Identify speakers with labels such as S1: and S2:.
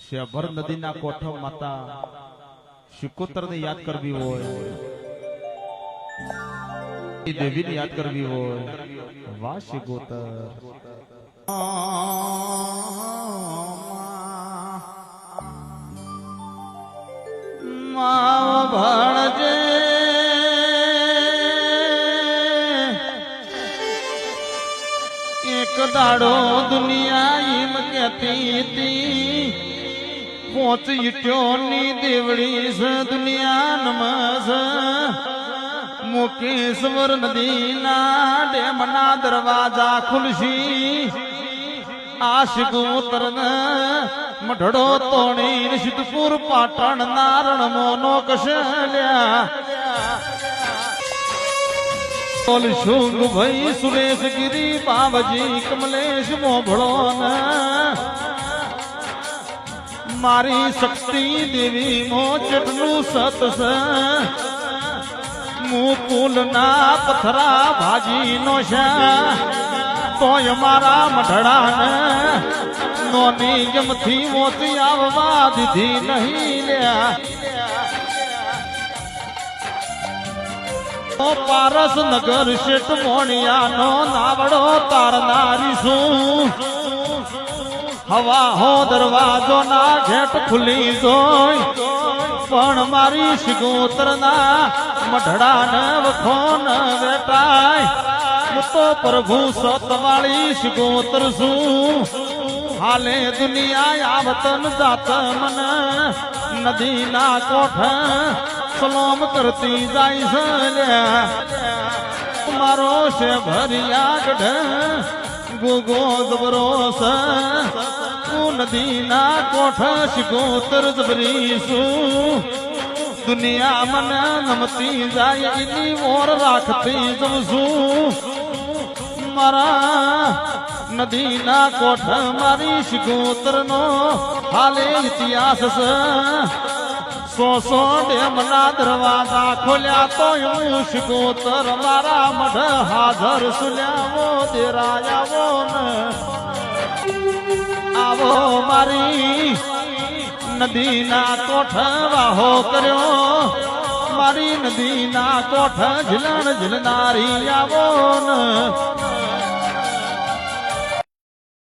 S1: શેભર નદીના કોઠો માતા શિકોતરને યાદ કરવી હોય, દેવીને યાદ કરવી હોય, વાહ શિકોતર ભણજે એક દાડો દુનિયા એમ કહેતી હતી, પોચ ઈટ્યોની દેવડી સ દુનિયા નમસ મુકેશ્વર નદીના ડેમના દરવાજા ખુલશી, આ શિકોતર મઢડો તોણી સિદ્ધપુર પાટણ નારણ મોનો કશલ્યા શુંગ ભાઈ સુરેશ ગિરી બાવજી કમલેશ મોભળો મારી શક્તિ દેવી મો ચટનું સતસ મું પુલ ના પથરા ભાજી નો શા તોય મારા મઢડા નોની ગમથી મોતી આવવા દીધી નહીં લ્યા પારસ નગર શેઠ મોણિયાનો નાવડો તારનારી શું હવા હો દરવાજો ના ઘેટ ખુલી જોઈ પણ મારી શિકોતર ના મઢડા ને વખો ન વેટાય તો પ્રભુ સતવાળી શિકોતર શું હાલે દુનિયા આવતન જાત મન નદી ના કોઠ સલામ કરતી જાય છે મારો છે ભરિયા ગઢ ગોગો જબરો તું નદી ના કોઠ શિકોતર જબરી શું દુનિયા મને નમતી જાય એની ઓર રાખતી જમ છું મારા નદી ના કોઠ મારી શિકોતર નો હાલે ઇતિહાસ છે સો ડેમના દરવાજા ખોલ્યા તો હું શિકોતર મારા મઢ હાજર સુલ્યાવો દેરાયાવો ને આવો મારી નદીના કોઠ વાહો કર્યો મારી નદીના કોઠ ઝીલણ ઝીલનારી આવો ને